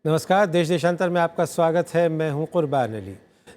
नमस्कार। देश देशांतर में आपका स्वागत है। मैं हूं कुर्बान अली।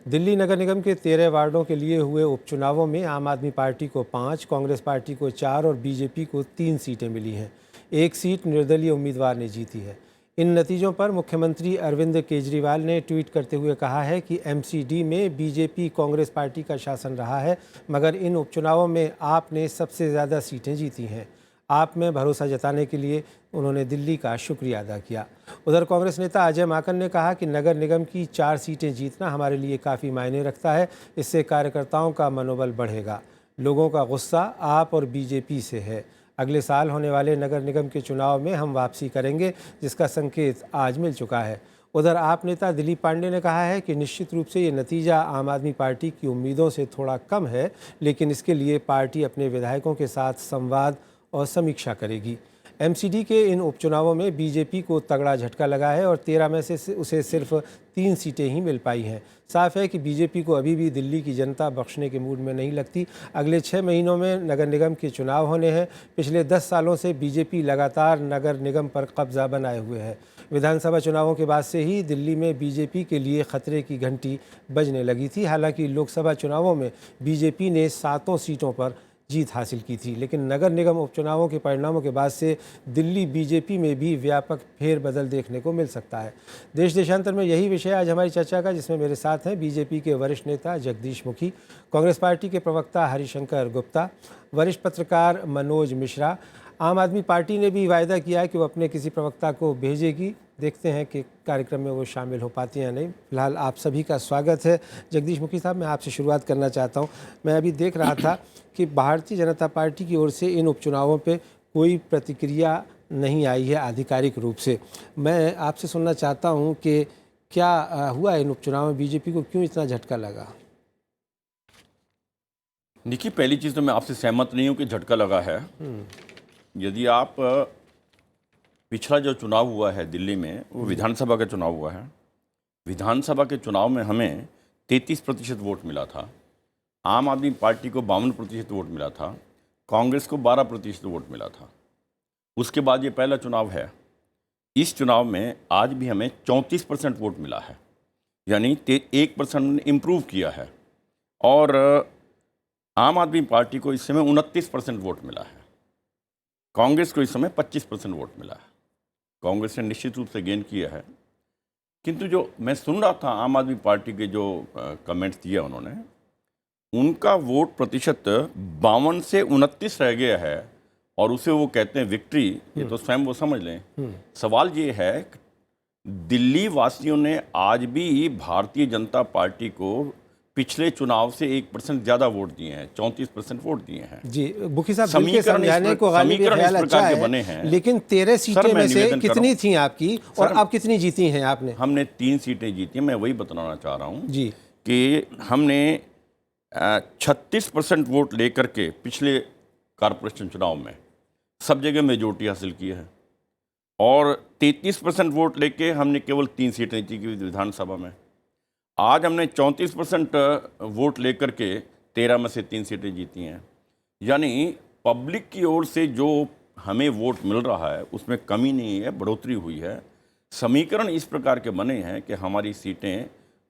दिल्ली नगर निगम के 13 वार्डों के लिए हुए उपचुनावों में आम आदमी पार्टी को 5, कांग्रेस पार्टी को 4 और बीजेपी को 3 सीटें मिली हैं। एक सीट निर्दलीय उम्मीदवार ने जीती है। इन नतीजों पर मुख्यमंत्री अरविंद केजरीवाल ने ट्वीट करते हुए कहा है कि एमसीडी में बीजेपी कांग्रेस पार्टी का शासन रहा है, मगर इन उपचुनावों में आपने सबसे ज़्यादा सीटें जीती हैं। आप में भरोसा जताने के लिए उन्होंने दिल्ली का शुक्रिया अदा किया। उधर कांग्रेस नेता अजय माकन ने कहा कि नगर निगम की 4 सीटें जीतना हमारे लिए काफ़ी मायने रखता है। इससे कार्यकर्ताओं का मनोबल बढ़ेगा। लोगों का गुस्सा आप और बीजेपी से है। अगले साल होने वाले नगर निगम के चुनाव में हम वापसी करेंगे, जिसका संकेत आज मिल चुका है। उधर आप नेता दिलीप पांडे ने कहा है कि निश्चित रूप से ये नतीजा आम आदमी पार्टी की उम्मीदों से थोड़ा कम है, लेकिन इसके लिए पार्टी अपने विधायकों के साथ संवाद और समीक्षा करेगी। एमसीडी के इन उपचुनावों में बीजेपी को तगड़ा झटका लगा है और 13 में से उसे सिर्फ 3 सीटें ही मिल पाई हैं। साफ है कि बीजेपी को अभी भी दिल्ली की जनता बख्शने के मूड में नहीं लगती। अगले 6 महीनों में नगर निगम के चुनाव होने हैं। पिछले 10 सालों से बीजेपी लगातार नगर निगम पर कब्जा बनाए हुए है। विधानसभा चुनावों के बाद से ही दिल्ली में बीजेपी के लिए खतरे की घंटी बजने लगी थी। हालांकि लोकसभा चुनावों में बीजेपी ने 7 सीटों पर जीत हासिल की थी, लेकिन नगर निगम उपचुनावों के परिणामों के बाद से दिल्ली बीजेपी में भी व्यापक फेरबदल देखने को मिल सकता है। देश देशांतर में यही विषय आज हमारी चर्चा का, जिसमें मेरे साथ हैं बीजेपी के वरिष्ठ नेता जगदीश मुखी, कांग्रेस पार्टी के प्रवक्ता हरिशंकर गुप्ता, वरिष्ठ पत्रकार मनोज मिश्रा। आम आदमी पार्टी ने भी वायदा किया है कि वो अपने किसी प्रवक्ता को भेजेगी। देखते हैं कि कार्यक्रम में वो शामिल हो पाती हैं या नहीं। फिलहाल आप सभी का स्वागत है। जगदीश मुखी साहब, मैं आपसे शुरुआत करना चाहता हूं। मैं अभी देख रहा था कि भारतीय जनता पार्टी की ओर से इन उपचुनावों पे कोई प्रतिक्रिया नहीं आई है आधिकारिक रूप से। मैं आपसे सुनना चाहता हूं कि क्या हुआ इन उपचुनावों में, बीजेपी को क्यों इतना झटका लगा? देखिए, पहली चीज़ तो मैं आपसे सहमत नहीं हूं कि झटका लगा है। यदि आप पिछला जो चुनाव हुआ है दिल्ली में, वो विधानसभा का चुनाव हुआ है। विधानसभा के चुनाव में हमें 33% वोट मिला था। आम आदमी पार्टी को 52% वोट मिला था। कांग्रेस को 12% वोट मिला था। उसके बाद ये पहला चुनाव है। इस चुनाव में आज भी हमें 34% वोट मिला है, यानी 1% इम्प्रूव किया है। और आम आदमी पार्टी को इस समय 29% वोट मिला है। कांग्रेस को इस समय 25% वोट मिला है। कांग्रेस ने निश्चित रूप से गेन किया है। किंतु जो मैं सुन रहा था आम आदमी पार्टी के जो कमेंट्स दिए उन्होंने, उनका वोट प्रतिशत 52 से 29 रह गया है और उसे वो कहते हैं विक्ट्री। ये तो स्वयं वो समझ लें। सवाल ये है, दिल्ली वासियों ने आज भी भारतीय जनता पार्टी को पिछले चुनाव से 1% ज़्यादा वोट दिए हैं, 34% वोट दिए हैं। जी मुखी साहब, दिल के समझाने को गालिब ख्याल अच्छा है, बने हैं। लेकिन 13 सीटें में से कितनी थी आपकी और आप कितनी जीती हैं आपने? हमने 3 सीटें जीती हैं। मैं वही बताना चाह रहा हूँ जी कि हमने 36% वोट लेकर के पिछले कॉरपोरेशन चुनाव में सब जगह मेजोरिटी हासिल की है और 33% वोट लेके हमने केवल 3 सीटें जीती विधानसभा में। आज हमने 34% वोट लेकर के 13 में से 3 सीटें जीती हैं। यानी पब्लिक की ओर से जो हमें वोट मिल रहा है उसमें कमी नहीं है, बढ़ोतरी हुई है। समीकरण इस प्रकार के बने हैं कि हमारी सीटें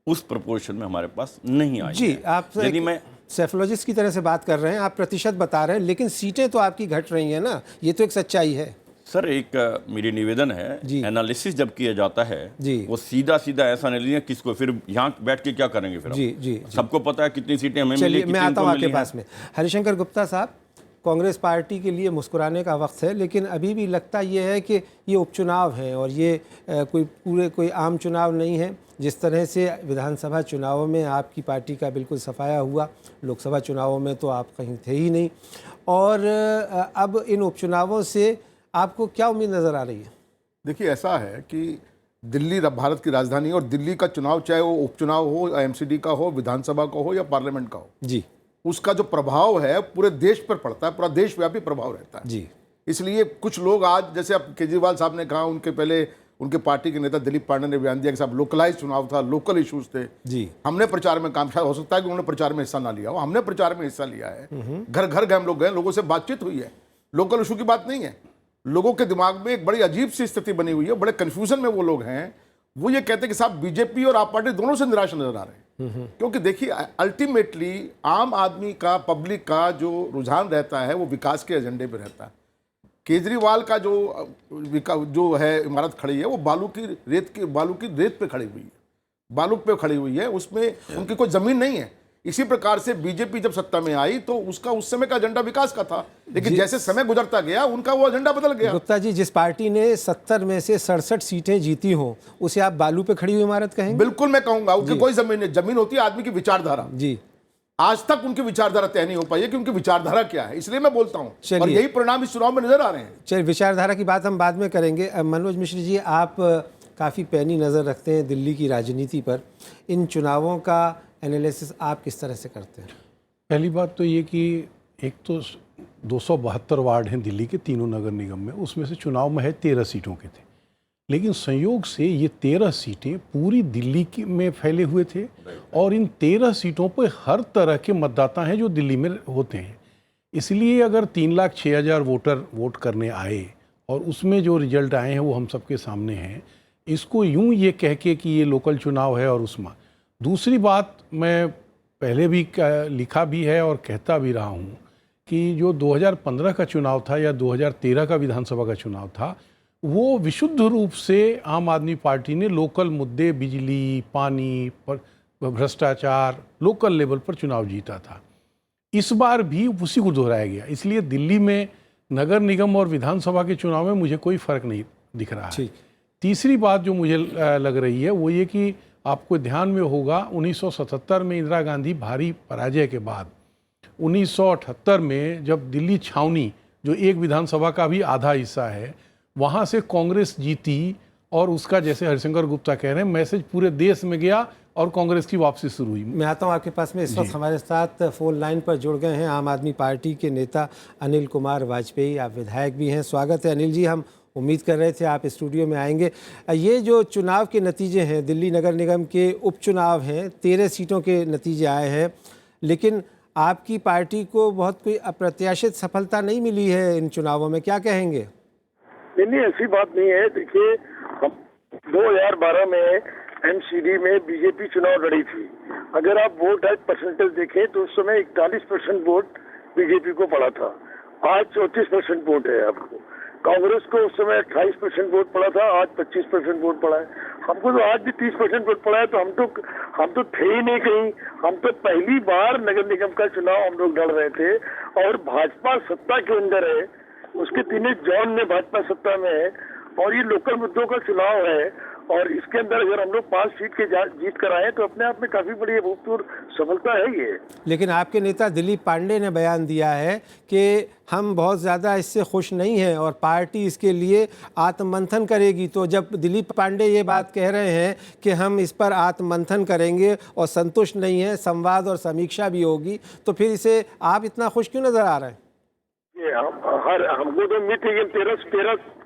उस प्रोपोर्शन में हमारे पास नहीं आई। जी, आप यदि मैं सेफोलॉजिस्ट की तरह से बात कर रहे हैं, आप प्रतिशत बता रहे हैं, लेकिन सीटें तो आपकी घट रही हैं ना, ये तो एक सच्चाई है। सर, एक मेरी निवेदन है, एनालिसिस जब किया जाता है वो सीधा सीधा ऐसा नहीं लिया किसको, फिर यहाँ बैठ के क्या करेंगे फिर? जी सबको पता है कितनी सीटें हमें मिली। मैं आता हूँ आपके पास में। हरिशंकर गुप्ता साहब, कांग्रेस पार्टी के लिए मुस्कुराने का वक्त है, लेकिन अभी भी लगता ये है कि ये उपचुनाव है और ये कोई आम चुनाव नहीं है। जिस तरह से विधानसभा चुनावों में आपकी पार्टी का बिल्कुल सफाया हुआ, लोकसभा चुनावों में तो आप कहीं थे ही नहीं, और अब इन उपचुनावों से आपको क्या उम्मीद नज़र आ रही है? देखिए, ऐसा है कि दिल्ली भारत की राजधानी है और दिल्ली का चुनाव, चाहे वो उपचुनाव हो, एमसीडी का हो, विधानसभा का हो या पार्लियामेंट का हो, जी, उसका जो प्रभाव है पूरे देश पर पड़ता है, पूरा देशव्यापी प्रभाव रहता है। जी, इसलिए कुछ लोग आज, जैसे अब केजरीवाल साहब ने कहा, उनके पहले उनके पार्टी के नेता दिलीप पांडे ने बयान दिया कि साहब लोकलाइज चुनाव था, लोकल इश्यूज थे। जी, हमने प्रचार में काम, शायद हो सकता है कि उन्होंने प्रचार में हिस्सा ना लिया हो, हमने प्रचार में हिस्सा लिया है। घर घर गए हम लोग, गए, लोगों से बातचीत हुई है। लोकल इशू की बात नहीं है। लोगों के दिमाग में एक बड़ी अजीब सी स्थिति बनी हुई है, बड़े कन्फ्यूजन में वो लोग हैं वो ये कहते हैं कि साहब बीजेपी और आप पार्टी दोनों से निराश नजर आ रहे हैं। क्योंकि देखिए अल्टीमेटली आम आदमी का, पब्लिक का जो रुझान रहता है वो विकास के एजेंडे पे रहता है। केजरीवाल का जो है इमारत खड़ी है वो बालू की रेत पे खड़ी हुई है, बालू पे खड़ी हुई है, उसमें उनकी कोई जमीन नहीं है। इसी प्रकार से बीजेपी जब सत्ता में आई तो उसका उस समय का एजेंडा विकास का था, लेकिन जैसे समय गुजरता गया उनका वो एजेंडा बदल गया। गुप्ता जी, जिस पार्टी ने 70 में से 67 सीटें जीती हो उसे आप बालू पे खड़ी हुई इमारत कहेंगे? बिल्कुल मैं कहूंगा, उनकी कोई जमीन नहीं, जमीन होती है आदमी की विचारधारा। जी, आज तक उनकी विचारधारा तय नहीं हो पाई है कि उनकी विचारधारा क्या है, इसलिए मैं बोलता हूं, और चलिए। यही परिणाम इस चुनाव में नजर आ रहे हैं। चलिए, विचारधारा की बात हम बाद में करेंगे। मनोज मिश्र जी, आप काफ़ी पैनी नज़र रखते हैं दिल्ली की राजनीति पर, इन चुनावों का एनालिसिस आप किस तरह से करते हैं? पहली बात तो ये कि एक तो 272 वार्ड हैं दिल्ली के तीनों नगर निगम में, उसमें से चुनाव में है 13 सीटों के थे, लेकिन संयोग से ये 13 सीटें पूरी दिल्ली की में फैले हुए थे और इन 13 सीटों पर हर तरह के मतदाता हैं जो दिल्ली में होते हैं। इसलिए अगर 3,06,000 वोटर वोट करने आए और उसमें जो रिजल्ट आए हैं वो हम सबके सामने हैं, इसको यूं ये कह के कि ये लोकल चुनाव है और उसमें दूसरी बात मैं पहले भी लिखा भी है और कहता भी रहा हूँ कि जो 2015 का चुनाव था या 2013 का विधानसभा का चुनाव था, वो विशुद्ध रूप से आम आदमी पार्टी ने लोकल मुद्दे, बिजली, पानी पर, भ्रष्टाचार, लोकल लेवल पर चुनाव जीता था। इस बार भी उसी को दोहराया गया, इसलिए दिल्ली में नगर निगम और विधानसभा के चुनाव में मुझे कोई फर्क नहीं दिख रहा है। तीसरी बात जो मुझे लग रही है वो ये कि आपको ध्यान में होगा 1977 में इंदिरा गांधी भारी पराजय के बाद 1978 में जब दिल्ली छावनी जो एक विधानसभा का भी आधा हिस्सा है वहाँ से कांग्रेस जीती और उसका, जैसे हरिशंकर गुप्ता कह रहे हैं, मैसेज पूरे देश में गया और कांग्रेस की वापसी शुरू हुई। मैं आता हूँ आपके पास में। इस वक्त हमारे साथ फोन लाइन पर जुड़ गए हैं आम आदमी पार्टी के नेता अनिल कुमार वाजपेयी। आप विधायक भी हैं, स्वागत है अनिल जी। हम उम्मीद कर रहे थे आप स्टूडियो में आएंगे। ये जो चुनाव के नतीजे हैं, दिल्ली नगर निगम के उपचुनाव हैं, 13 सीटों के नतीजे आए हैं, लेकिन आपकी पार्टी को बहुत कोई अप्रत्याशित सफलता नहीं मिली है इन चुनावों में, क्या कहेंगे? नहीं, ऐसी बात नहीं है। देखिए, हम 2012 में एमसीडी में बीजेपी चुनाव लड़ी थी। अगर आप वोट आज परसेंटेज देखें तो उस समय 41% वोट बीजेपी को पड़ा था, आज 34% वोट है आपको। कांग्रेस को उस समय 28% वोट पड़ा था, आज 25% वोट पड़ा है। हमको तो आज भी 30% वोट पड़ा है, तो हम तो थे ही नहीं कहीं। हम तो पहली बार नगर निगम का चुनाव हम लोग लड़ रहे थे और भाजपा सत्ता के अंदर है, उसके तीनों जॉन में भाजपा सत्ता में है और ये लोकल मुद्दों का चुनाव है और इसके अंदर अगर हम लोग 5 सीट के जीत कर आए तो अपने आप में काफी बड़ी अभूतपूर्व सफलता है ये। लेकिन आपके नेता दिलीप पांडे ने बयान दिया है कि हम बहुत ज़्यादा इससे खुश नहीं हैं और पार्टी इसके लिए आत्ममंथन करेगी। तो जब दिलीप पांडे ये बात कह रहे हैं कि हम इस पर आत्ममंथन करेंगे और संतुष्ट नहीं है, संवाद और समीक्षा भी होगी, तो फिर इसे आप इतना खुश क्यों नजर आ रहे हैं? हमको तो उम्मीद थी कि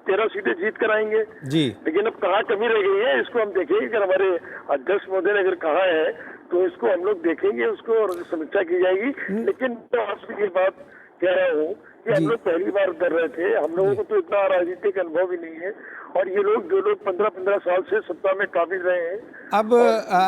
13 सीटें जीत कर आएंगे जी, लेकिन अब कहाँ कमी रह गई है इसको हम देखेंगे। अगर हमारे अध्यक्ष महोदय ने अगर कहा है तो इसको हम लोग देखेंगे उसको और समीक्षा की जाएगी। लेकिन तो आपसे ये बात कह रहा हूँ कि हम लोग पहली बार कर रहे थे, हम लोगों को तो इतना राजनीतिक अनुभव भी नहीं है और ये लोग जो लोग 15-15 साल से सत्ता में काबिज रहे हैं। अब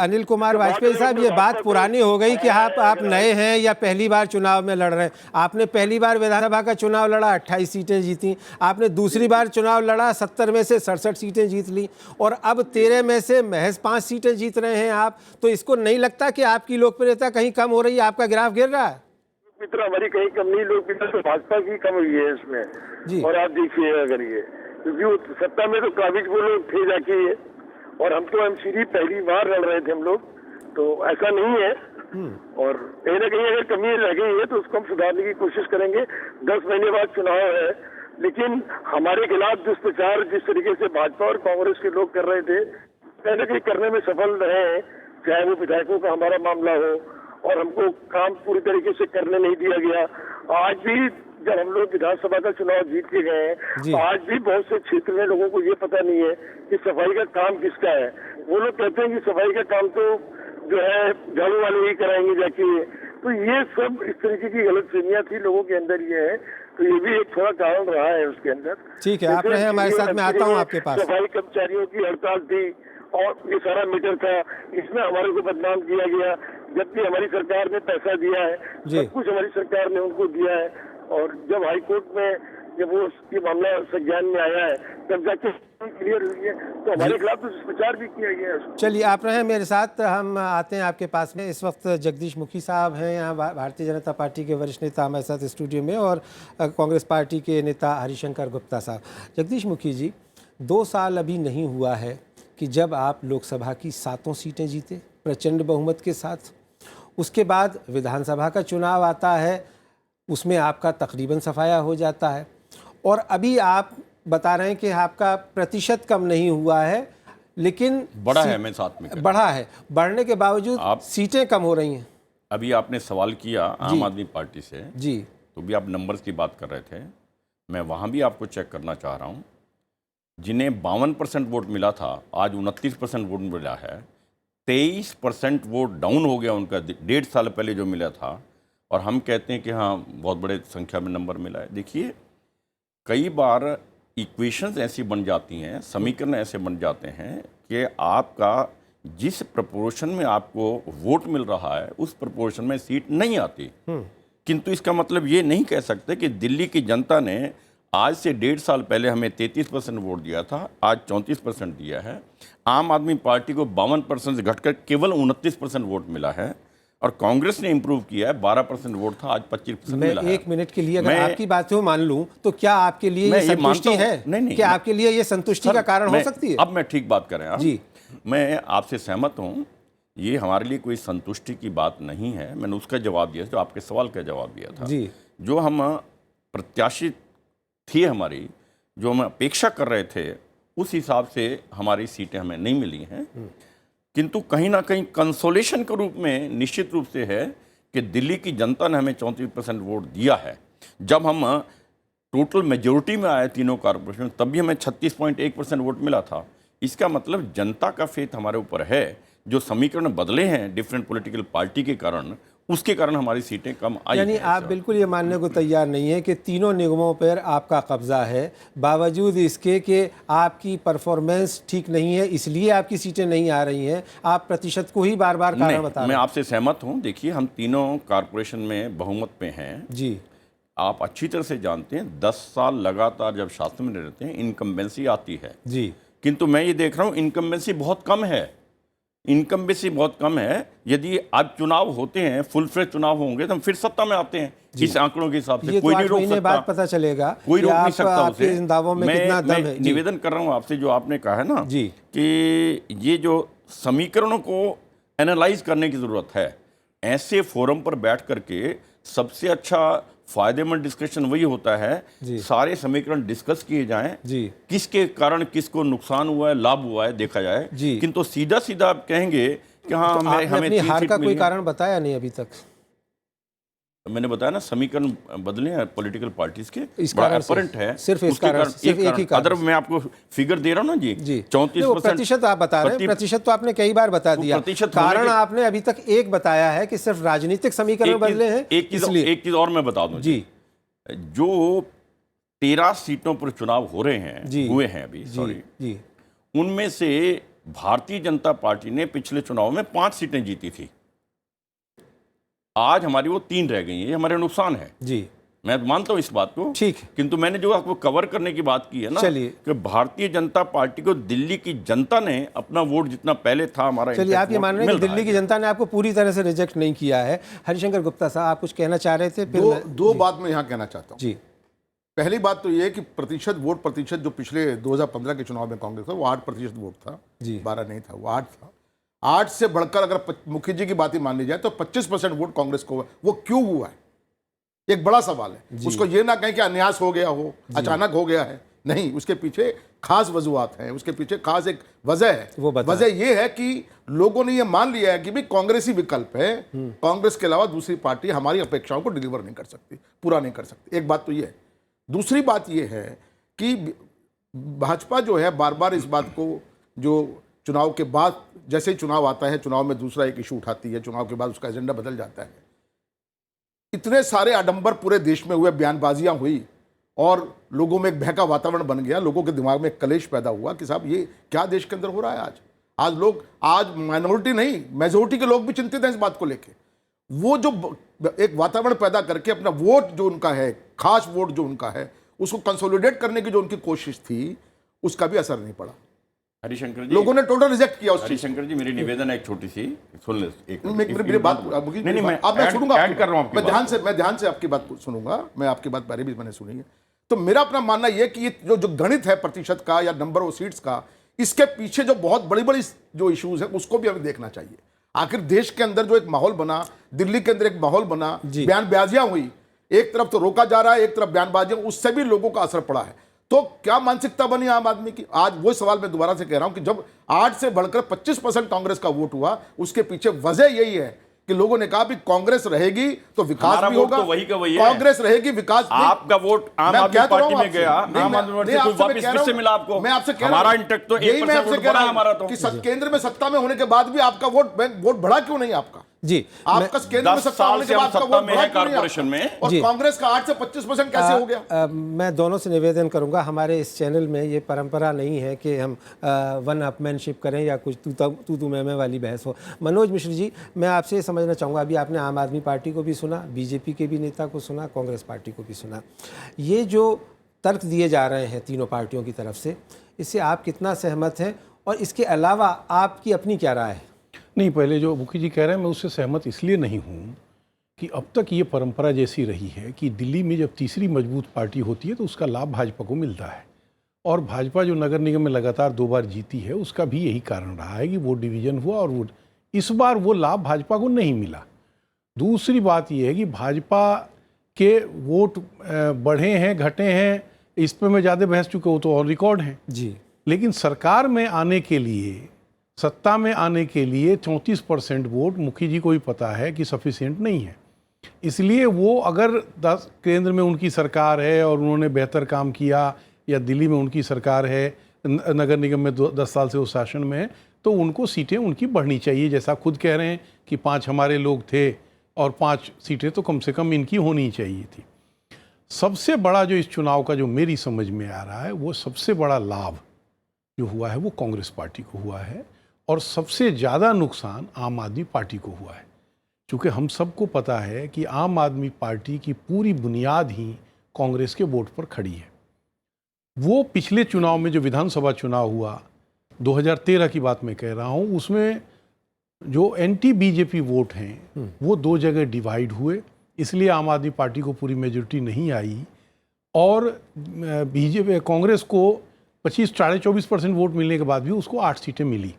अनिल कुमार वाजपेयी साहब, ये बात पुरानी हो गई कि आप नए हैं या पहली बार चुनाव में लड़ रहे हैं। आपने पहली बार विधानसभा का चुनाव लड़ा, 28 सीटें जीती। आपने दूसरी बार चुनाव लड़ा, 70 में से 67 सीटें जीत ली और अब 13 में से महज 5 सीटें जीत रहे हैं आप। तो इसको नहीं लगता कि आपकी लोकप्रियता कहीं कम हो रही है, आपका ग्राफ गिर रहा है? मित्र हमारी कहीं कम नहीं, लोकप्रियता तो भाजपा की कम हुई है इसमें। और आप देखिए अगर ये, क्योंकि सत्ता में तो काबिज वो लोग थे जाके और हम तो एमसीडी पहली बार लड़ रहे थे हम लोग, तो ऐसा नहीं है। और कहीं ना कहीं अगर कमी रह गई है तो उसको हम सुधारने की कोशिश करेंगे। 10 महीने बाद चुनाव है, लेकिन हमारे खिलाफ दुष्प्रचार जिस तरीके से भाजपा और कांग्रेस के लोग कर रहे थे, कहीं ना कहीं करने में सफल रहे हैं, चाहे वो विधायकों का हमारा मामला हो और हमको काम पूरी तरीके से करने नहीं दिया गया। आज भी जब हम लोग विधानसभा का चुनाव जीत के गए हैं, तो आज भी बहुत से क्षेत्र में लोगों को ये पता नहीं है कि सफाई का काम किसका है। वो लोग कहते हैं कि सफाई का काम तो जो है झाड़ू वाले ही कराएंगे जाके। तो ये सब इस तरीके की गलतफहमियां थी लोगों के अंदर, ये है तो ये भी एक थोड़ा कारण रहा है उसके अंदर। ठीक है, आप रहे हमारे साथ, मैं आता हूँ आपके पास। सफाई कर्मचारियों की हड़ताल थी और ये सारा मीटर था, इसमें हमारे को बदनाम किया गया, जबकि हमारी सरकार ने पैसा दिया है, सब कुछ हमारी सरकार ने उनको दिया है। और जब हाई कोर्ट में जब वो ये मामला संज्ञान में आया है तब जाके क्लियर हुई है, तो हमारे खिलाफ तो दुष्प्रचार भी किया गया है। चलिए, आप रहे मेरे साथ, हम आते हैं आपके पास में। इस वक्त जगदीश मुखी साहब हैं यहाँ, भारतीय जनता पार्टी के वरिष्ठ नेता हमारे साथ स्टूडियो में, और कांग्रेस पार्टी के नेता हरिशंकर गुप्ता साहब। जगदीश मुखी जी, 2 साल अभी नहीं हुआ है कि जब आप लोकसभा की 7 सीटें जीते प्रचंड बहुमत के साथ, उसके बाद विधानसभा का चुनाव आता है, उसमें आपका तकरीबन सफाया हो जाता है, और अभी आप बता रहे हैं कि आपका प्रतिशत कम नहीं हुआ है, लेकिन बढ़ा है। मैं साथ में बढ़ा है, बढ़ने के बावजूद सीटें कम हो रही हैं। अभी आपने सवाल किया आम आदमी पार्टी से जी, तो भी आप नंबर्स की बात कर रहे थे, मैं वहाँ भी आपको चेक करना चाह रहा हूँ। जिन्हें 52% वोट मिला था, आज 29% वोट मिला है। 23% वोट डाउन हो गया उनका 1.5 साल पहले जो मिला था, और हम कहते हैं कि हाँ बहुत बड़े संख्या में नंबर मिला है। देखिए, कई बार इक्वेशंस ऐसी बन जाती हैं, समीकरण ऐसे बन जाते हैं कि आपका जिस प्रपोर्शन में आपको वोट मिल रहा है उस प्रपोर्शन में सीट नहीं आती। किंतु इसका मतलब ये नहीं कह सकते कि दिल्ली की जनता ने आज से 1.5 साल पहले हमें 33% वोट दिया था, आज 34% दिया है। आम आदमी पार्टी को 52% से घटकर केवल 29% वोट मिला है, और कांग्रेस ने इंप्रूव किया है, 12% वोट था, आज 25% मिला है। मैं 1 मिनट के लिए अगर आपकी बातों मान लूं तो क्या आपके लिए ये संतुष्टि है? नहीं, क्या आपके लिए ये संतुष्टि का कारण हो सकती है? अब मैं ठीक बात करें आप जी, मैं आपसे सहमत हूं, ये हमारे लिए कोई संतुष्टि की बात नहीं है। मैंने उसका जवाब दिया, जो आपके सवाल का जवाब दिया था जी। जो हम प्रत्याशी थी हमारी, जो हम अपेक्षा कर रहे थे, उस हिसाब से हमारी सीटें हमें नहीं मिली हैं। किंतु कहीं ना कहीं कंसोलेशन के रूप में निश्चित रूप से है कि दिल्ली की जनता ने हमें 34% वोट दिया है। जब हम टोटल मेजोरिटी में आए तीनों कॉर्पोरेशन, तब भी हमें 36.1% वोट मिला था। इसका मतलब जनता का फेथ हमारे ऊपर है। जो समीकरण बदले हैं डिफरेंट पॉलिटिकल पार्टी के कारण, उसके कारण हमारी सीटें कम आई। यानी आप बिल्कुल ये मानने को तैयार नहीं है कि तीनों निगमों पर आपका कब्जा है, बावजूद इसके कि आपकी परफॉर्मेंस ठीक नहीं है, इसलिए आपकी सीटें नहीं आ रही हैं। आप प्रतिशत को ही बार बार कारण बता रहे हैं। मैं आपसे सहमत हूं। देखिए, हम तीनों कारपोरेशन में बहुमत पे हैं जी। आप अच्छी तरह से जानते हैं, 10 साल लगातार जब शासन में रहते हैं इनकम्बेंसी आती है जी। किंतु मैं ये देख रहा हूँ इनकम्बेंसी बहुत कम है। इनकम्बेंसी बहुत कम है। यदि आज चुनाव होते हैं, फुल फ्लेज चुनाव होंगे, तो हम फिर सत्ता में आते हैं इस आंकड़ों के हिसाब से। कोई नहीं रोक सकता, बाद पता चलेगा, कोई रोक नहीं सकता उसे। इन दावों में कितना दम है। निवेदन कर रहा हूँ आपसे, जो आपने कहा है ना जी, कि ये जो समीकरणों को एनालाइज करने की जरूरत है, ऐसे फोरम पर बैठ करके सबसे अच्छा फायदेमंद डिस्कशन वही होता है, सारे समीकरण डिस्कस किए जाएं, किसके कारण किसको नुकसान हुआ है, लाभ हुआ है, देखा जाए। किंतु सीधा सीधा आप कहेंगे कि हाँ तो हमें अपनी हार का कोई कारण बताया नहीं अभी तक। मैंने बताया ना, समीकरण बदले हैं पॉलिटिकल पार्टीज के, बड़ा अपरेंट है। सिर्फ इस कारण, सिर्फ एक ही कारण। अदर मैं आपको फिगर दे रहा हूँ ना जी 34% प्रतिशत आप बता रहे हैं। प्रतिशत तो आपने कई बार बता दिया, कारण आपने अभी तक एक बताया है कि सिर्फ राजनीतिक समीकरण बदले हैं। एक चीज और मैं बता दूं जी, जो 13 सीटों पर चुनाव हो रहे हैं, हुए हैं अभी, सॉरी, उनमें से भारतीय जनता पार्टी ने पिछले चुनाव में 5 सीटें जीती थी। आज हमारी वो 3 रह गई हैं। हमारे नुकसान है जी, मैं मानता हूं इस बात को, ठीक। किंतु मैंने जो आपको कवर करने की बात की है ना, कि भारतीय जनता पार्टी को दिल्ली की जनता ने अपना वोट जितना पहले था हमारा, चलिए आप ये मान रहे हैं कि दिल्ली की जनता ने आपको पूरी तरह से रिजेक्ट नहीं किया है। हरिशंकर गुप्ता साहब, आप कुछ कहना चाह रहे थे? दो बात मैं यहाँ कहना चाहता हूँ जी। पहली बात तो ये कि वोट प्रतिशत जो पिछले 2015 के चुनाव में कांग्रेस था, वो 8% वोट था जी, 12 नहीं था, वो 8 था। 8 से बढ़कर अगर मुखी जी की बात ही मान ली जाए तो 25% वोट कांग्रेस को हुआ। वो क्यों हुआ है, एक बड़ा सवाल है। उसको ये ना कहें कि अन्यास हो गया हो, अचानक हो गया है, नहीं, उसके पीछे खास वजूहात हैं, उसके पीछे खास एक वजह है। वजह ये है कि लोगों ने ये मान लिया है कि भाई कांग्रेस ही विकल्प है, कांग्रेस के अलावा दूसरी पार्टी हमारी अपेक्षाओं को डिलीवर नहीं कर सकती, पूरा नहीं कर सकती। एक बात तो ये है। दूसरी बात ये है कि भाजपा जो है बार बार इस बात को, जो चुनाव के बाद जैसे ही चुनाव आता है, चुनाव में दूसरा एक इशू उठाती है, चुनाव के बाद उसका एजेंडा बदल जाता है। इतने सारे आडंबर पूरे देश में हुए, बयानबाजियां हुई, और लोगों में एक भय का वातावरण बन गया, लोगों के दिमाग में एक कलेश पैदा हुआ कि साहब ये क्या देश के अंदर हो रहा है। आज लोग, आज माइनॉरिटी नहीं मेजोरिटी के लोग भी चिंतित हैं इस बात को लेके। वो जो एक वातावरण पैदा करके अपना वोट जो उनका है, खास वोट जो उनका है, उसको कंसोलिडेट करने की जो उनकी कोशिश थी, उसका भी असर नहीं पड़ा। हरिशंकर जी, लोगों ने टोटल रिजेक्ट किया उस चीज। हरिशंकर जी, मेरी निवेदन है एक छोटी सी, सुन ले एक मेरी बात नहीं, मैं अब मैं सुनूंगा, ऐड कर रहा हूं आपकी बात। मैं ध्यान से आपकी बात सुनूंगा। मैं आपकी बात पहले भी मैंने सुनी है। तो मेरा अपना मानना यह कि ये जो गणित है प्रतिशत का या नंबर ऑफ सीट्स का, इसके पीछे जो बहुत बड़ी बड़ी जो इश्यूज है उसको भी हमें देखना चाहिए। आखिर देश के अंदर जो एक माहौल बना, दिल्ली के अंदर एक माहौल बना, बयानबाजियां हुई, एक तरफ तो रोका जा रहा है, एक तरफ बयानबाजियां, उससे भी लोगों का असर पड़ा है। तो क्या मानसिकता बनी आम आदमी की? आज वो सवाल मैं दोबारा से कह रहा हूं कि जब 8 से बढ़कर 25% कांग्रेस का वोट हुआ, उसके पीछे वजह यही है कि लोगों ने कहा भी कांग्रेस रहेगी तो विकास भी होगा, तो वही का वही है। कांग्रेस रहेगी विकास भी। आपका वोट आम आदमी पार्टी में गया, आम आदमी पार्टी से वापस फिर से मिला आपको। मैं आपसे कह रहा हूं, हमारा इंटेक्ट तो 1% वोट बढ़ा हमारा तो, कि केंद्र में सत्ता में होने के बाद भी आपका वोट बढ़ा क्यों नहीं आपका? जी, आपका केंद्र में सत्ता होने के बाद आपका वोट बढ़ा क्यों नहीं कॉर्पोरेशन में, और कांग्रेस का 8 से 25% कैसे हो गया? मैं दोनों से निवेदन करूंगा, हमारे इस चैनल में ये परंपरा नहीं है कि हम वन अपमैनशिप करें या कुछ तू मैं वाली बहस हो। मनोज मिश्र जी, मैं आपसे ये समझना चाहूँगा, अभी आपने आम आदमी पार्टी को भी सुना, बीजेपी के भी नेता को सुना, कांग्रेस पार्टी को भी सुना, ये जो तर्क दिए जा रहे हैं तीनों पार्टियों की तरफ से, इससे आप कितना सहमत हैं और इसके अलावा आपकी अपनी क्या राय है? नहीं, पहले जो मुखी जी कह रहे हैं मैं उससे सहमत इसलिए नहीं हूँ कि अब तक ये परंपरा जैसी रही है कि दिल्ली में जब तीसरी मजबूत पार्टी होती है तो उसका लाभ भाजपा को मिलता है, और भाजपा जो नगर निगम में लगातार 2 बार जीती है उसका भी यही कारण रहा है कि वोट डिवीजन हुआ और वोट, इस बार वो लाभ भाजपा को नहीं मिला। दूसरी बात यह है कि भाजपा के वोट बढ़े हैं घटे हैं, इस पर मैं ज़्यादा बहस चुका हूँ, तो ऑन रिकॉर्ड हैं जी। लेकिन सरकार में आने के लिए, सत्ता में आने के लिए 34% वोट मुखी जी को भी पता है कि सफिशिएंट नहीं है। इसलिए वो अगर 10 केंद्र में उनकी सरकार है और उन्होंने बेहतर काम किया, या दिल्ली में उनकी सरकार है, नगर निगम में 10 साल से वो शासन में है, तो उनको सीटें उनकी बढ़नी चाहिए। जैसा खुद कह रहे हैं कि 5 हमारे लोग थे और 5 सीटें तो कम से कम इनकी होनी चाहिए थी। सबसे बड़ा जो इस चुनाव का जो मेरी समझ में आ रहा है, वो सबसे बड़ा लाभ जो हुआ है वो कांग्रेस पार्टी को हुआ है, और सबसे ज़्यादा नुकसान आम आदमी पार्टी को हुआ है। क्योंकि हम सबको पता है कि आम आदमी पार्टी की पूरी बुनियाद ही कांग्रेस के वोट पर खड़ी है। वो पिछले चुनाव में जो विधानसभा चुनाव हुआ, 2013 की बात मैं कह रहा हूँ, उसमें जो एंटी बीजेपी वोट हैं वो 2 जगह डिवाइड हुए, इसलिए आम आदमी पार्टी को पूरी मेजॉरिटी नहीं आई, और बीजेपी कांग्रेस को 24% वोट मिलने के बाद भी उसको 8 सीटें मिली।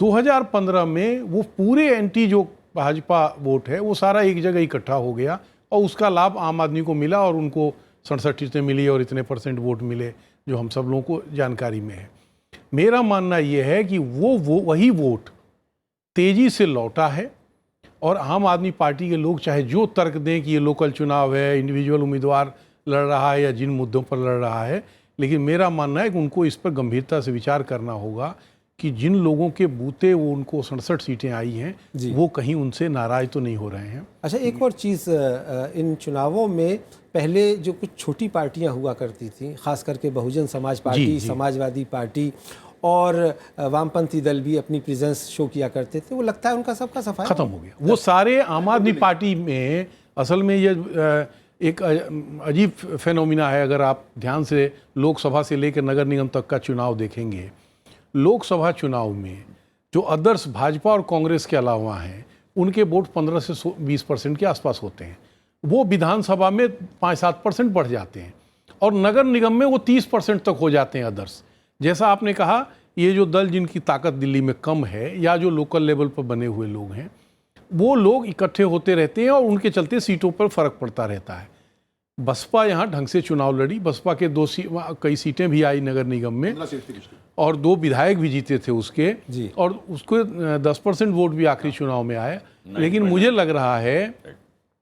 2015 में वो पूरे एंटी जो भाजपा वोट है वो सारा एक जगह इकट्ठा हो गया, और उसका लाभ आम आदमी को मिला, और उनको 67 सीटें मिली और इतने % वोट मिले जो हम सब लोगों को जानकारी में है। मेरा मानना यह है कि वो वही वोट तेजी से लौटा है, और आम आदमी पार्टी के लोग चाहे जो तर्क दें कि ये लोकल चुनाव है, इंडिविजुअल उम्मीदवार लड़ रहा है या जिन मुद्दों पर लड़ रहा है, लेकिन मेरा मानना है कि उनको इस पर गंभीरता से विचार करना होगा कि जिन लोगों के बूते वो उनको 67 सीटें आई हैं, वो कहीं उनसे नाराज तो नहीं हो रहे हैं। अच्छा, एक और चीज़, इन चुनावों में पहले जो कुछ छोटी पार्टियां हुआ करती थी, खास करके बहुजन समाज पार्टी, समाजवादी पार्टी और वामपंथी दल भी अपनी प्रेजेंस शो किया करते थे, वो लगता है उनका सबका सफाया खत्म हो गया। वो सारे आम आदमी पार्टी में असल में ये एक अजीब फेनोमिना है। अगर आप ध्यान से लोकसभा से लेकर नगर निगम तक का चुनाव देखेंगे, लोकसभा चुनाव में जो अदर्स भाजपा और कांग्रेस के अलावा हैं, उनके वोट 15 से 20% के आसपास होते हैं। वो विधानसभा में 5-7% बढ़ जाते हैं, और नगर निगम में वो 30% तक हो जाते हैं अदर्स। जैसा आपने कहा, ये जो दल जिनकी ताकत दिल्ली में कम है, या जो लोकल लेवल पर बने हुए लोग हैं, वो लोग इकट्ठे होते रहते हैं, और उनके चलते सीटों पर फर्क पड़ता रहता है। बसपा यहाँ ढंग से चुनाव लड़ी, बसपा के कई सीटें भी आई नगर निगम में, और 2 विधायक भी जीते थे उसके, और उसको 10% वोट भी आखिरी चुनाव में आए। लेकिन मुझे लग रहा है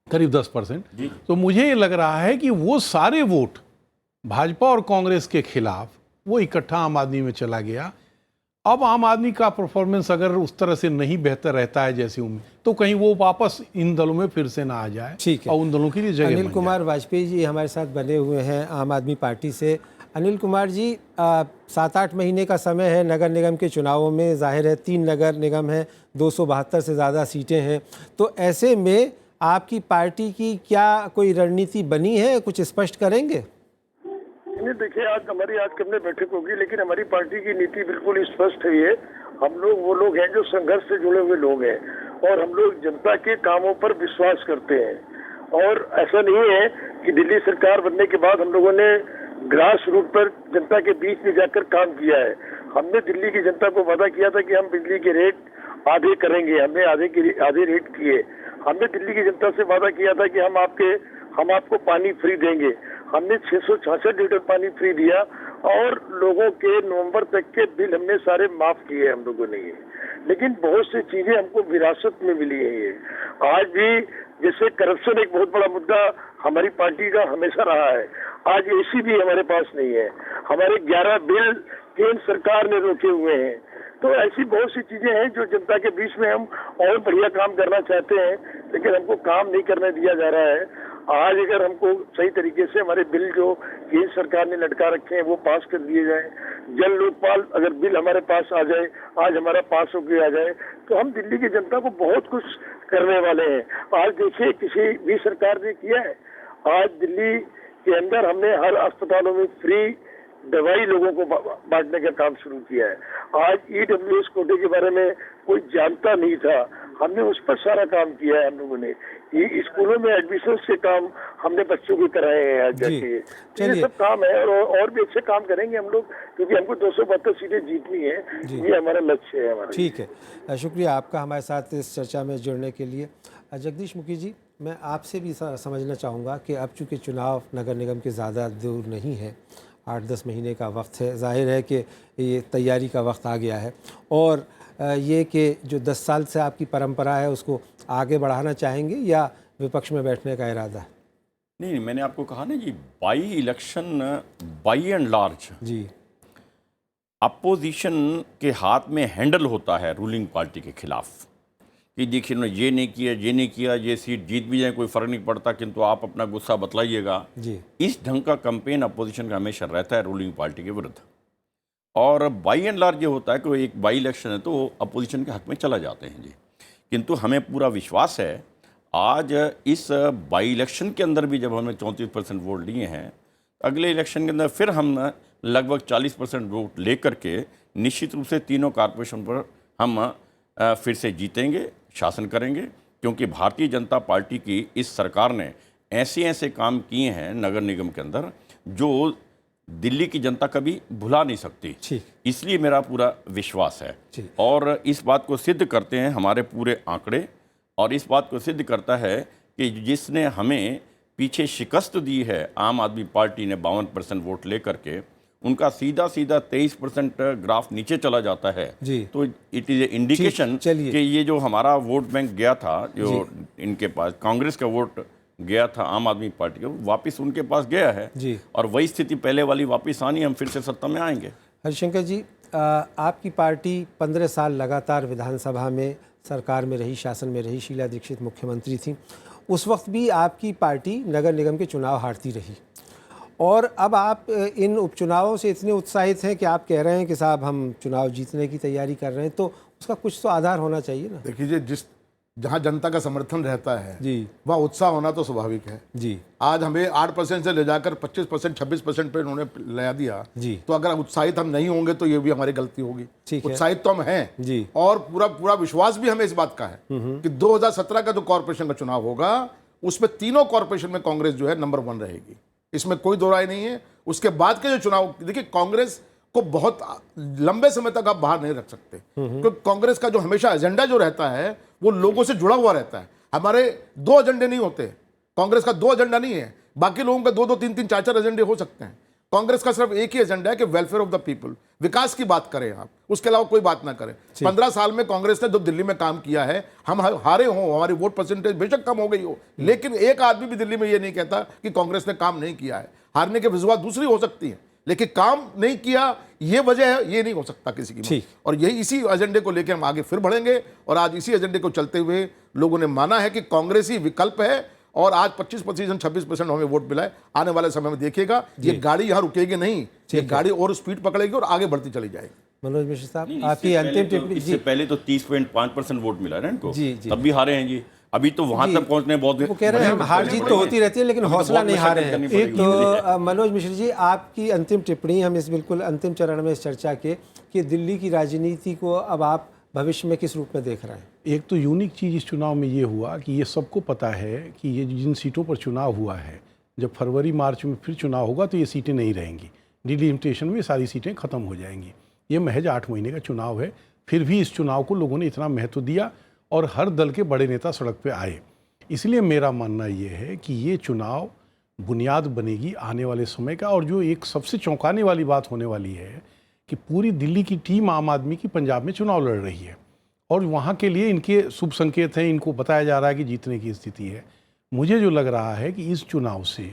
करीब 10%, तो मुझे ये लग रहा है कि वो सारे वोट भाजपा और कांग्रेस के खिलाफ वो इकट्ठा आम आदमी में चला गया। अब आम आदमी का परफॉर्मेंस अगर उस तरह से नहीं बेहतर रहता है जैसी उम्मीद, तो कहीं वो वापस इन दलों में फिर से ना आ जाए, ठीक है, और उन दलों के लिए जगह। अनिल कुमार वाजपेयी जी हमारे साथ बने हुए हैं आम आदमी पार्टी से। अनिल कुमार जी, 7-8 महीने का समय है नगर निगम के चुनावों में। जाहिर है 3 नगर निगम हैं, 272 से ज़्यादा सीटें हैं, तो ऐसे में आपकी पार्टी की क्या कोई रणनीति बनी है, कुछ स्पष्ट करेंगे? नहीं, देखिए, आज कैबिनेट बैठक होगी, लेकिन हमारी पार्टी की नीति बिल्कुल स्पष्ट है। ये हम लोग वो लोग हैं जो संघर्ष से जुड़े हुए लोग हैं, और हम लोग जनता के कामों पर विश्वास करते हैं। और ऐसा नहीं है कि दिल्ली सरकार बनने के बाद हम लोगों ने ग्रास रूट पर जनता के बीच में जाकर काम किया है। हमने दिल्ली की जनता को वादा किया था कि हम बिजली के रेट आधे करेंगे, हमने आधे रेट किए। हमने दिल्ली की जनता से वादा किया था कि हम आपको पानी फ्री देंगे। हमने 666 लीटर पानी फ्री दिया, और लोगों के नवंबर तक के बिल हमने सारे माफ किए हम लोगों ने। ये लेकिन बहुत सी चीजें हमको विरासत में मिली है। ये आज भी, जैसे करप्शन एक बहुत बड़ा मुद्दा हमारी पार्टी का हमेशा रहा है, आज एसी भी हमारे पास नहीं है। हमारे 11 बिल केंद्र सरकार ने रोके हुए हैं। तो ऐसी बहुत सी चीजें हैं जो जनता के बीच में हम और बढ़िया काम करना चाहते हैं, लेकिन हमको काम नहीं करने दिया जा रहा है। आज अगर हमको सही तरीके से हमारे बिल जो केंद्र सरकार ने लटका रखे हैं वो पास कर दिए जाए, जल लोकपाल अगर बिल हमारे पास आ जाए, आज हमारा पास होकर आ जाए, तो हम दिल्ली की जनता को बहुत कुछ करने वाले हैं। आज देखिए, किसी भी सरकार ने किया है। आज दिल्ली के अंदर हमने हर अस्पतालों में फ्री दवाई लोगों को बांटने का काम शुरू किया है। आज EWS कोटे के बारे में कोई जानता नहीं था, हमने उस पर सारा काम किया है हम लोगों ने। ये स्कूलों में एडमिशन के काम हमने बच्चों को कराए हैं आज जाके। तो ये सब काम है, और भी अच्छे काम करेंगे हम लोग, क्योंकि हमको 272 सीटें जीतनी है। ये हमारा लक्ष्य है हमारा। ठीक है, शुक्रिया आपका हमारे साथ इस चर्चा में जुड़ने के लिए। जगदीश मुखी जी, मैं आपसे भी समझना चाहूँगा कि अब चूँकि चुनाव नगर निगम के ज़्यादा दूर नहीं है, 8-10 महीने का वक्त है, जाहिर है कि ये तैयारी का वक्त आ गया है, और ये कि जो 10 साल से आपकी परंपरा है उसको आगे बढ़ाना चाहेंगे या विपक्ष में बैठने का इरादा है? नहीं, मैंने आपको कहा ना जी, by election by and large जी, अपोजिशन के हाथ में हैंडल होता है रूलिंग पार्टी के खिलाफ, कि देखिए उन्होंने ये नहीं किया, ये सीट जीत भी जाए कोई फ़र्क नहीं पड़ता, किंतु आप अपना गुस्सा बतलाइएगा जी। इस ढंग का कैंपेन अपोजिशन का हमेशा रहता है रूलिंग पार्टी के विरुद्ध। और बाई एंड लार्ज ये होता है कि एक बाई इलेक्शन है तो अपोजिशन के हक में चला जाते हैं जी। किंतु हमें पूरा विश्वास है, आज इस बाई इलेक्शन के अंदर भी जब हमने 34% वोट लिए हैं, अगले इलेक्शन के अंदर फिर हम लगभग 40% वोट लेकर के निश्चित रूप से तीनों कॉरपोरेशन पर हम फिर से जीतेंगे, शासन करेंगे, क्योंकि भारतीय जनता पार्टी की इस सरकार ने ऐसे काम किए हैं नगर निगम के अंदर जो दिल्ली की जनता कभी भुला नहीं सकती। इसलिए मेरा पूरा विश्वास है, और इस बात को सिद्ध करते हैं हमारे पूरे आंकड़े, और इस बात को सिद्ध करता है कि जिसने हमें पीछे शिकस्त दी है आम आदमी पार्टी ने 52% वोट लेकर के, उनका सीधा 23% ग्राफ नीचे चला जाता है जी। तो इट इज़ ए इंडिकेशन कि ये जो हमारा वोट बैंक गया था, जो इनके पास कांग्रेस का वोट गया था आम आदमी पार्टी का, वापस उनके पास गया है जी। और वही स्थिति पहले वाली वापस आनी, हम फिर से सत्ता में आएंगे। हरिशंकर जी, आपकी पार्टी 15 साल लगातार विधानसभा में सरकार में रही, शासन में रही, शीला दीक्षित मुख्यमंत्री थी, उस वक्त भी आपकी पार्टी नगर निगम के चुनाव हारती रही, और अब आप इन उपचुनावों से इतने उत्साहित हैं कि आप कह रहे हैं कि साहब हम चुनाव जीतने की तैयारी कर रहे हैं, तो उसका कुछ तो आधार होना चाहिए ना। देखिए, जहाँ जनता का समर्थन रहता है जी, वह उत्साह होना तो स्वाभाविक है जी। आज हमें 8% से ले जाकर 25%, 26% पे उन्होंने ले दिया जी। तो अगर उत्साहित हम नहीं होंगे तो ये भी हमारी गलती होगी। उत्साहित तो हम हैं जी, और पूरा विश्वास भी हमें इस बात का है कि 2017 का जो कॉर्पोरेशन का चुनाव होगा उसमें तीनों कॉर्पोरेशन में कांग्रेस जो है नंबर 1 रहेगी, इसमें कोई दो राय नहीं है। उसके बाद के जो चुनाव, देखिए, कांग्रेस को बहुत लंबे समय तक आप बाहर नहीं रख सकते, क्योंकि कांग्रेस का जो हमेशा एजेंडा जो रहता है वो लोगों से जुड़ा हुआ रहता है। हमारे 2 एजेंडे नहीं होते, कांग्रेस का 2 एजेंडा नहीं है, बाकी लोगों का 2-2, 3-3, 4-4 एजेंडे हो सकते हैं। कांग्रेस का सिर्फ एक ही एजेंडा है कि वेलफेयर ऑफ द पीपल, विकास की बात करें आप, उसके अलावा कोई बात ना करें। 15 साल में कांग्रेस ने जो दिल्ली में काम किया है, हम हारे हों, हमारी वोट परसेंटेज बेशक कम हो गई हो, लेकिन एक आदमी भी दिल्ली में ये नहीं कहता कि कांग्रेस ने काम नहीं किया है। हारने की वजह दूसरी हो सकती है, लेकिन काम नहीं किया ये वजह है, ये नहीं हो सकता किसी की। और यही इसी एजेंडे को लेकर हम आगे फिर बढ़ेंगे, और आज इसी एजेंडे को चलते हुए लोगों ने माना है कि कांग्रेस ही विकल्प है, और आज 25%, 26% हमें वोट मिला है। आने वाले समय में देखिएगा ये गाड़ी यहाँ रुकेगी नहीं, ये गाड़ी और स्पीड पकड़ेगी और आगे बढ़ती चली जाएगी। मनोज मिश्र साहब, नहीं, आपकी अंतिम टिप्पणी। इससे पहले तो 30.5% वोट मिला ना इनको, जी, जी। तब भी हारे हैं जी। अभी तो वहां तक पहुंचने बहुत, वो कह रहे हैं हार जीत तो होती रहती है लेकिन हौसला नहीं हारे हैं। एक तो मनोज मिश्र जी, आपकी अंतिम टिप्पणी, हम इस बिल्कुल अंतिम चरण में इस चर्चा के, कि दिल्ली की राजनीति को अब आप भविष्य में किस रूप में देख रहे हैं? एक तो यूनिक चीज़ इस चुनाव में ये हुआ कि ये सबको पता है कि ये जिन सीटों पर चुनाव हुआ है, जब फरवरी मार्च में फिर चुनाव होगा तो ये सीटें नहीं रहेंगी, डिलिमिटेशन में सारी सीटें खत्म हो जाएंगी। ये महज 8 महीने का चुनाव है, फिर भी इस चुनाव को लोगों ने इतना महत्व दिया और हर दल के बड़े नेता सड़क पे आए। इसलिए मेरा मानना ये है कि ये चुनाव बुनियाद बनेगी आने वाले समय का। और जो एक सबसे चौंकाने वाली बात होने वाली है कि पूरी दिल्ली की टीम आम आदमी की पंजाब में चुनाव लड़ रही है और वहाँ के लिए इनके शुभ संकेत हैं, इनको बताया जा रहा है कि जीतने की स्थिति है। मुझे जो लग रहा है कि इस चुनाव से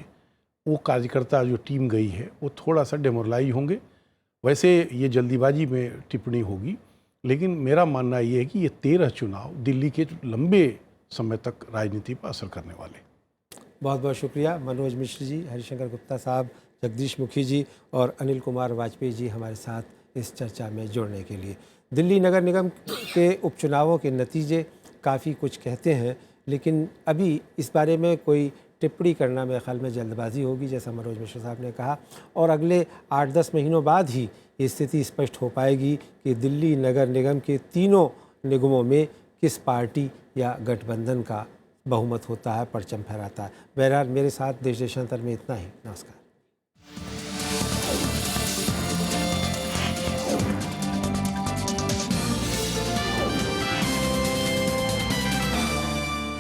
वो कार्यकर्ता जो टीम गई है वो थोड़ा सा डेमोरलाइज होंगे। वैसे ये जल्दीबाजी में टिप्पणी होगी, लेकिन मेरा मानना ये है कि ये 13 चुनाव दिल्ली के लंबे समय तक राजनीति पर असर करने वाले। बहुत बहुत शुक्रिया मनोज मिश्र जी, हरिशंकर गुप्ता साहब, जगदीश मुखी जी और अनिल कुमार वाजपेयी जी हमारे साथ इस चर्चा में जुड़ने के लिए। दिल्ली नगर निगम के उपचुनावों के नतीजे काफ़ी कुछ कहते हैं, लेकिन अभी इस बारे में कोई टिप्पणी करना मेरे ख्याल में जल्दबाजी होगी, जैसा मनोज मिश्र साहब ने कहा। और अगले 8-10 महीनों बाद ही ये स्थिति स्पष्ट हो पाएगी कि दिल्ली नगर निगम के तीनों निगमों में किस पार्टी या गठबंधन का बहुमत होता है, परचम फहराता है। बहरहाल मेरे साथ देश देशांतर में इतना ही। नमस्कार।